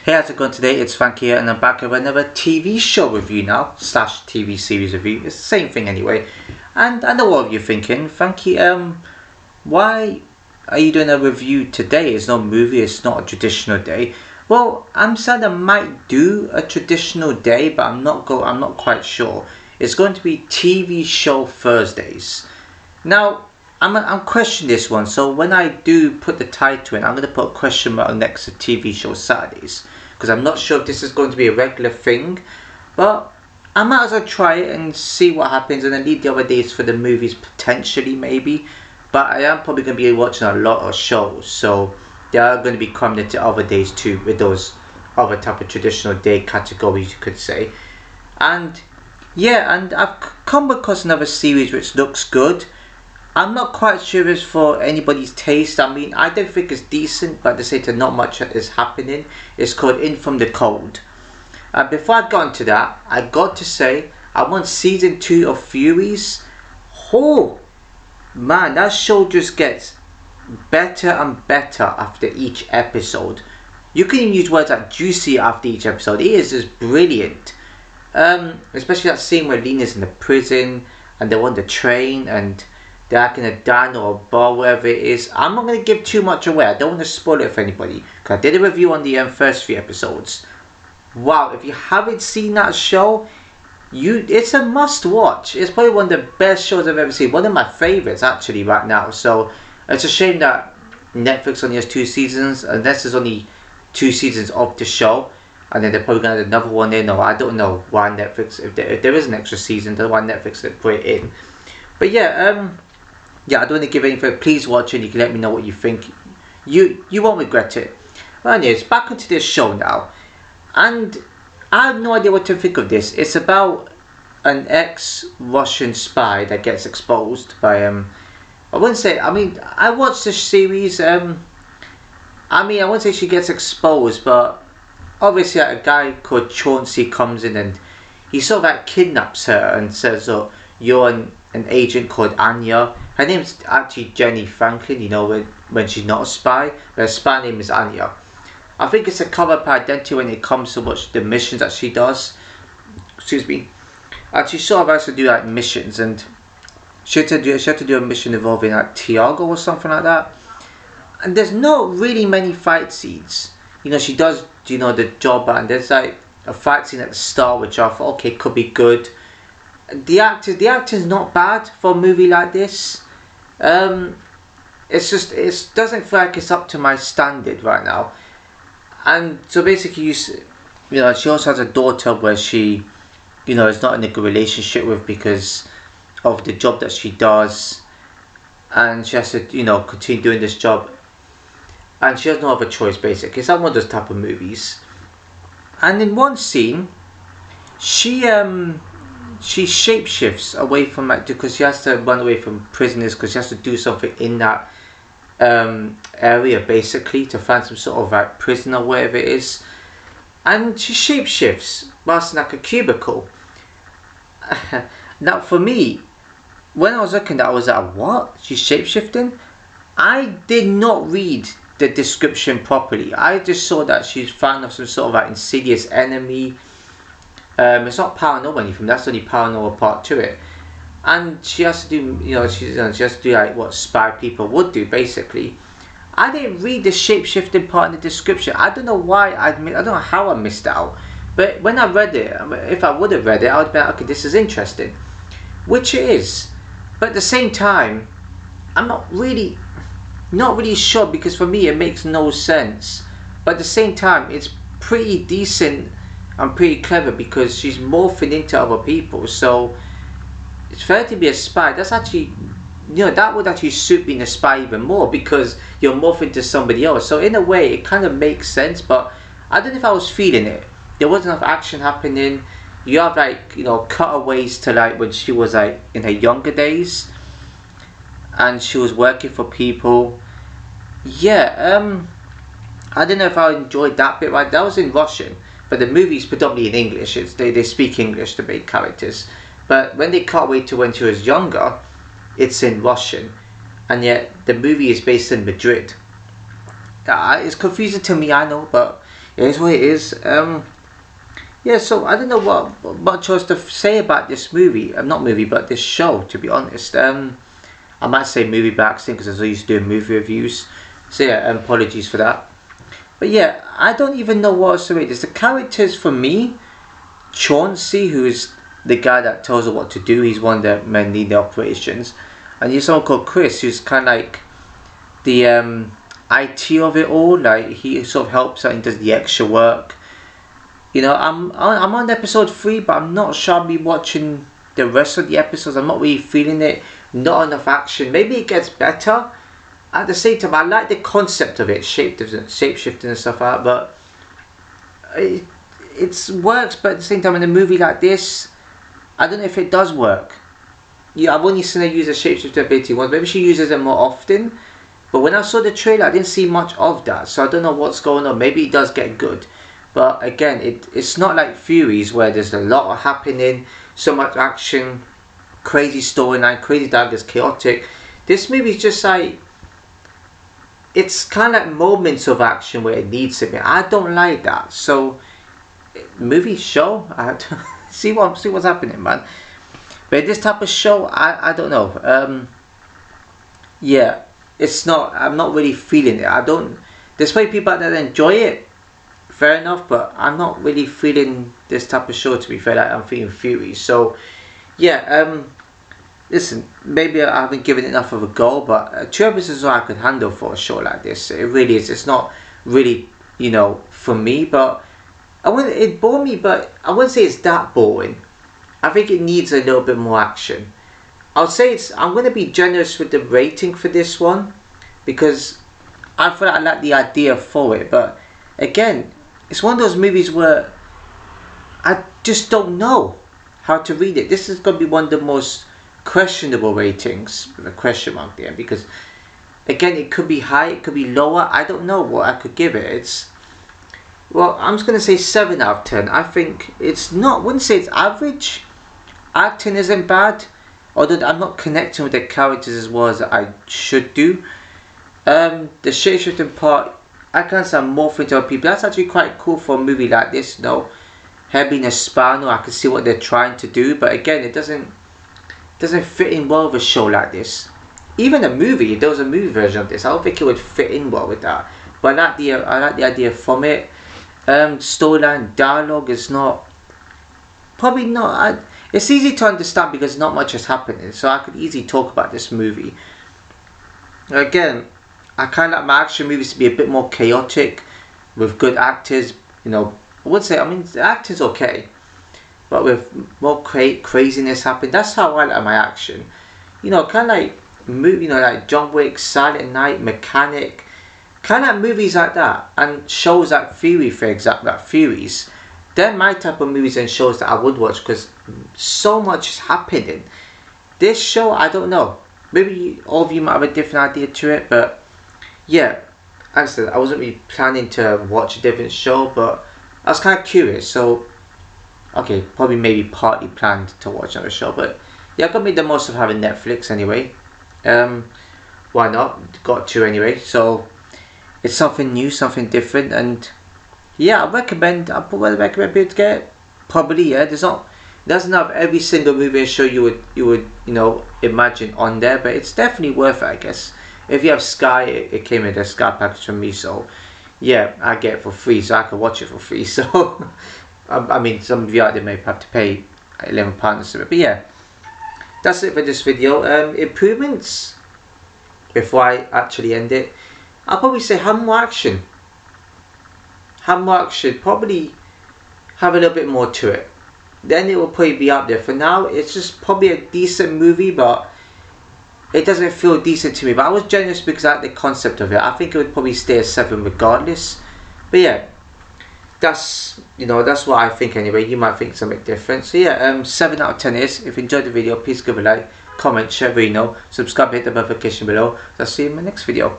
Hey, how's it going today? It's Frank here, and I'm back with another TV show review now, slash TV series review. It's the same thing anyway. And I know what you're thinking, Frankie, why are you doing a review today? It's not a movie, it's not a traditional day. Well, I'm saying I might do a traditional day, but I'm not quite sure. It's going to be TV show Thursdays. Now, I'm questioning this one, so when I do put the title in, I'm going to put a question mark next to TV show Saturdays, because I'm not sure if this is going to be a regular thing, but I might as well try it and see what happens, and then leave the other days for the movies potentially, maybe. But I am probably going to be watching a lot of shows, so they are going to be coming into other days too, with those other type of traditional day categories, you could say. And yeah, and I've come across another series which looks good. I'm not quite sure if it's for anybody's taste. I mean, I don't think it's decent, but at the same time, not much is happening. It's called In From the Cold. Before I got into that, I got to say, I want season 2 of Furies. Oh, man, that show just gets better and better after each episode. You can even use words like juicy after each episode. It is just brilliant. Especially that scene where Lena's in the prison, and they're on the train, and they're like in a diner or a bar, wherever it is. I'm not going to give too much away. I don't want to spoil it for anybody, because I did a review on the first 3 episodes. Wow, if you haven't seen that show, it's a must watch. It's probably one of the best shows I've ever seen. One of my favourites actually right now. So it's a shame that Netflix only has 2 seasons, unless there's only 2 seasons of the show, and then they're probably going to add another one in, or I don't know why Netflix, if there is an extra season, I don't know why Netflix didn't put it in. But yeah, I don't want to give anything. Please watch it. You can let me know what you think. You won't regret it. Well, anyways, back onto this show now, and I have no idea what to think of this. It's about an ex-Russian spy that gets exposed by I wouldn't say. I mean, I watched this series. I wouldn't say she gets exposed, but obviously a guy called Chauncey comes in and he sort of like kidnaps her and says, "Oh, you're an agent called Anya." Her name's actually Jenny Franklin, you know, when she's not a spy. Her spy name is Anya. I think it's a cover-up identity when it comes to the missions that she does. Excuse me. And she sort of has to do like missions, and she had to do a mission involving like Tiago or something like that. And there's not really many fight scenes. You know, she does, you know, the job, and there's like a fight scene at the start which I thought, okay, could be good. The acting's not bad for a movie like this. It's just, it doesn't feel like it's up to my standard right now. And so basically, you know, she also has a daughter where she, you know, is not in a good relationship with because of the job that she does, and she has to, you know, continue doing this job, and she has no other choice basically. It's like one of those type of movies. And in one scene, she shapeshifts away from, like, because she has to run away from prisoners, because she has to do something in that area basically to find some sort of like prison or whatever it is, and she shapeshifts whilst in like a cubicle. Now for me, when I was looking at it, I was like, what? She's shapeshifting? I did not read the description properly. I just saw that she's found some sort of like insidious enemy. It's not paranormal anything, that's the only paranormal part to it. And she has to do, you know, she has to do like what spy people would do basically. I didn't read the shape-shifting part in the description. I don't know why, I don't know how I missed out. But when I read it, if I would have read it, I would have been like, okay, this is interesting. Which it is. But at the same time, I'm not really sure, because for me it makes no sense. But at the same time, it's pretty decent and pretty clever, because she's morphing into other people. So it's fair to be a spy. That's actually, you know, that would actually suit being a spy even more, because you're morphing to somebody else. So in a way, it kind of makes sense, but I don't know if I was feeling it. There wasn't enough action happening. You have like, you know, cutaways to like when she was like in her younger days, and she was working for people. Yeah, I don't know if I enjoyed that bit. Right, that was in Russian, but the movie's predominantly in English. They speak English, the main characters. But when they cut away to when she was younger, it's in Russian, and yet the movie is based in Madrid. It's confusing to me, I know, but it is what it is. Yeah, so I don't know what much else to say about this movie. Not movie, but this show, to be honest. I might say movie by accident because I was used to doing movie reviews. So yeah, apologies for that. But yeah, I don't even know what else to rate this. The characters for me, Chauncey, who is the guy that tells her what to do, he's one of the men leading the operations. And there's someone called Chris, who's kind of like the IT of it all. Like, he sort of helps out and does the extra work. You know, I'm on episode 3, but I'm not sure I'll be watching the rest of the episodes. I'm not really feeling it. Not enough action. Maybe it gets better. At the same time, I like the concept of it, shape-shifting and stuff like that, but it works. But at the same time, in a movie like this, I don't know if it does work. Yeah, I've only seen her use a shapeshifter ability once. Maybe she uses it more often. But when I saw the trailer, I didn't see much of that. So I don't know what's going on. Maybe it does get good. But again, it's not like Furies, where there's a lot happening, so much action, crazy storyline, crazy dialogue, chaotic. This movie is just like, it's kind of like moments of action where it needs to be. I don't like that. So, movie, show, I have to see what's happening, man. But this type of show, I don't know. Yeah, it's not. I'm not really feeling it. I don't. There's probably people out there that enjoy it. Fair enough, but I'm not really feeling this type of show, to be fair. Like, I'm feeling Fury. So, yeah. Listen, maybe I haven't given enough of a go, but 2 episodes is what I could handle for a show like this. It really is. It's not really, you know, for me, but it bored me, but I wouldn't say it's that boring. I think it needs a little bit more action. I'll say I'm going to be generous with the rating for this one, because I feel like I like the idea for it, but again, it's one of those movies where I just don't know how to read it. This is going to be one of the most questionable ratings, with a question mark there, because again, it could be high, it could be lower. I don't know what I could give it. Well, I'm just going to say 7 out of 10. I think it's not, I wouldn't say it's average. Acting isn't bad, although I'm not connecting with the characters as well as I should do. The shapeshifting part, I can't say I'm morphing into other people. That's actually quite cool for a movie like this, though. Her being a spinal, I can see what they're trying to do, but again, it doesn't fit in well with a show like this. Even a movie, if there was a movie version of this, I don't think it would fit in well with that. But I like the idea from it. Storyline, dialogue is not, probably not. It's easy to understand because not much is happening, so I could easily talk about this movie. Again, I kind of like my action movies to be a bit more chaotic, with good actors. You know, I would say, I mean, the acting's okay, but with more craziness happening. That's how I like my action. You know, kind of like movie, you know, like John Wick, Silent Night, Mechanic, kind of like movies like that, and shows like Fury, for example, like Furies. They're my type of movies and shows that I would watch because so much is happening. This show, I don't know. Maybe all of you might have a different idea to it, but yeah, like I said, I wasn't really planning to watch a different show, but I was kind of curious. So, okay, probably maybe partly planned to watch another show, but yeah, I got made the most of having Netflix anyway. Why not? Got to anyway. So it's something new, something different, and yeah, I'd probably recommend people to get it. Probably, yeah. Doesn't have every single movie and show you would imagine on there, but it's definitely worth it, I guess. If you have Sky, it came with a Sky package from me, so yeah, I get it for free, so I can watch it for free. So I mean, some of you out there may have to pay £11 or something, but yeah, that's it for this video. Improvements before I actually end it, I'll probably say have more action. Should probably have a little bit more to it. Then it will probably be up there. For now, it's just probably a decent movie, but it doesn't feel decent to me. But I was generous because I like the concept of it. I think it would probably stay a 7 regardless. But yeah, that's what I think anyway. You might think something different. So yeah, 7 out of 10 is. If you enjoyed the video, please give a like, comment, share, subscribe, hit the notification below. I'll see you in my next video.